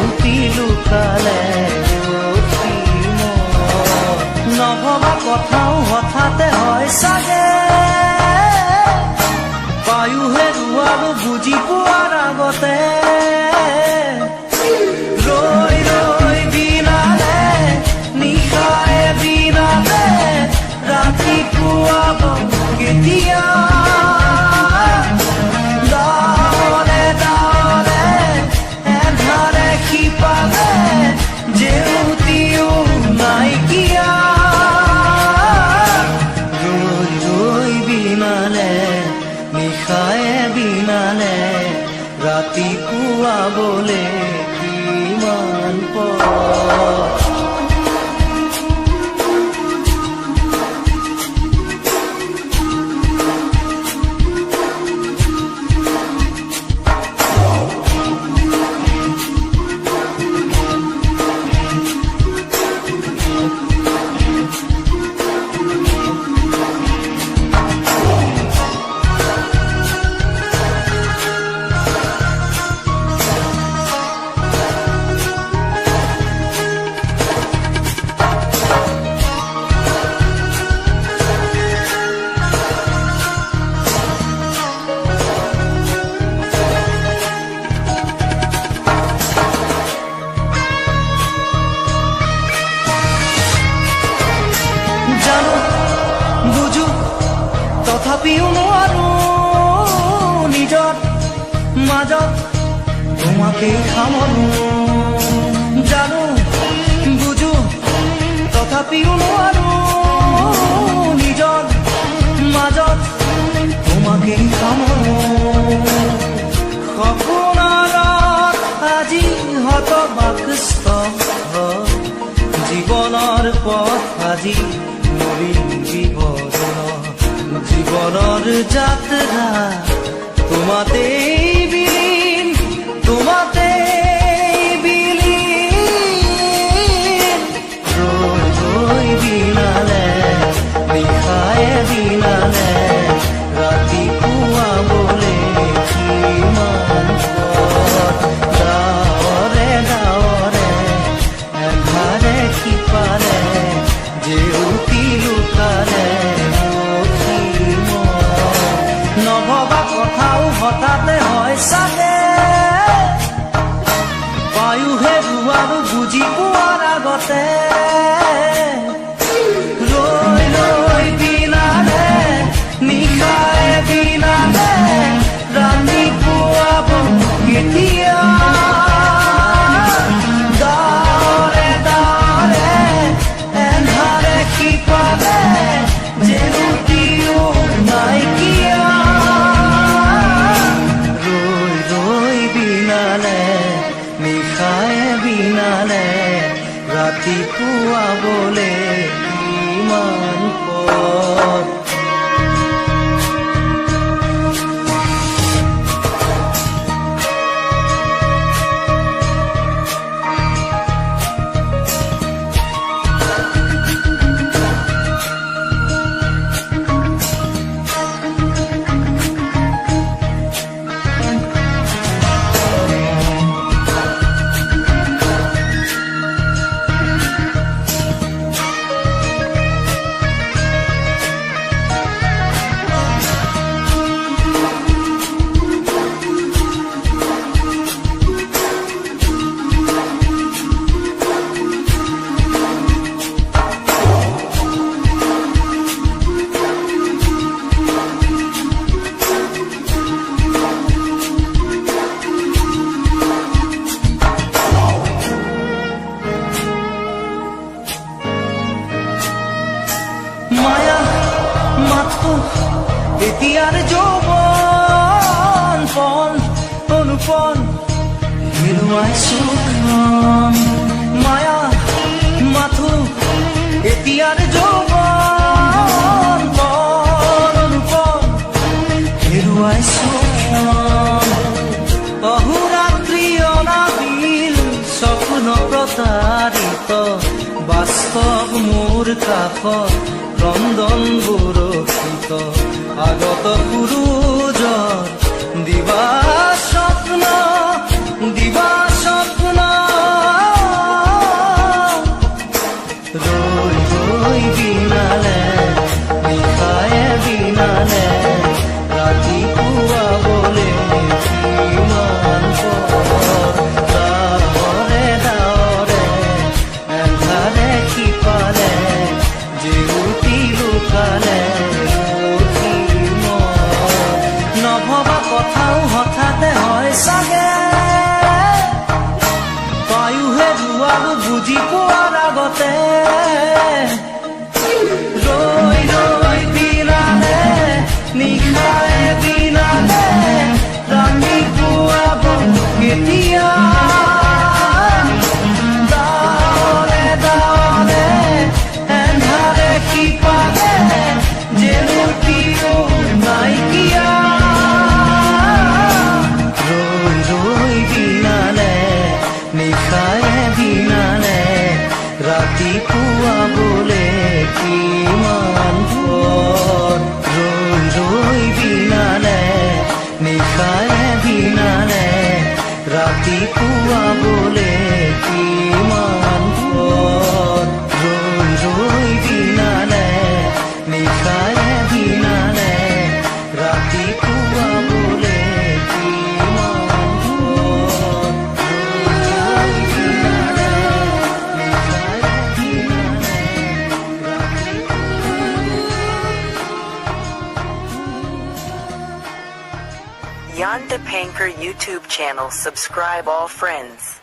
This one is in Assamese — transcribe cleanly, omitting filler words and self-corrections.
জেউতি লুকালে নভবা কথাও হঠাতে হয় চাগে বায়ুহে ৰুৱালো বুজি পোৱাৰ আগতে ৰৈ ৰৈ বিনালে নিশায়ে বিনালে ৰাতিপুৱাব কেতিয়া ৰাতিপুৱা বলে কিমান পৰ তথাপিও নোৱাৰো নিজৰ মাজত তোমাকেই সামৰো জানো বুজো তথাপিও নোৱাৰো নিজৰ মাজত তোমাকেই সামৰো সপোনত আজি হতবাকস্থ জীৱনৰ পথ আজি নবীন জীবনৰ যাত্ৰা তোমাতেই বিলীন তোমাতেই বিলীন ৰৈ ৰৈ বিনালে নিশায়ে বিনালে ৰাতিপুৱা বলে কিমান পথ ডাৱৰে ডাৱৰে এঘাৰে সিপাৰে জেউতি লুকালে নভবা কথাও হঠাতে হয় চাগে বায়ুহে ৰুৱালো বুজি পোৱাৰ আগতে ৰৈ ৰৈ বিনালে নিশায়ে বিনালে ৰাতিপুৱাব কেতিয়া ডাৱৰে ডাৱৰে এন্ধাৰে সিপাৰে জেউতিও নাইকিয়া নিশায়ে বিনালে ৰাতিপুৱা বলে কিমান পথ মায়া মাথো এতিয়াৰ যৌৱন পণ অনুপণ হেৰুৱাই সুখন মায়া মাথো এতিয়াৰ যৌৱন পণ অনুপণ হেৰুৱাই সুখন অহোৰাত্ৰি অনাবিল স্বপ্ন প্ৰতাৰিত বাস্তৱ মোৰ কাষত ক্ৰন্দন বুৰক্ষিত আগত সূৰুজৰ দিবা স্বপ্ন আৰু বুজি পোৱাৰ আগতে ৰৈ ৰৈ বিনালে নিশাৰে বিনালে ৰাতি পুৱাব কেতিয়া দাৱৰে দাৱৰে এন্ধাৰে সিপাৰে যে মোৰ প্ৰিয় নাইকিয়া ৰৈ ৰৈ বিনালে নিশাৰে বিনালে ৰাতি পুৱাবলে কিমান পৰ ৰৈ ৰৈ বিনালে নিশাৰে বিনালে ৰাতি পুৱাবলে কিমান পৰ ৰৈ ৰৈ বিনালে নিশাৰে বিনালে ৰাতি পুৱাবলে কিমান পৰ ৰৈ বিনালে নিশাৰে বিনালে ৰাতি Jan de Panker YouTube channel. Subscribe all friends.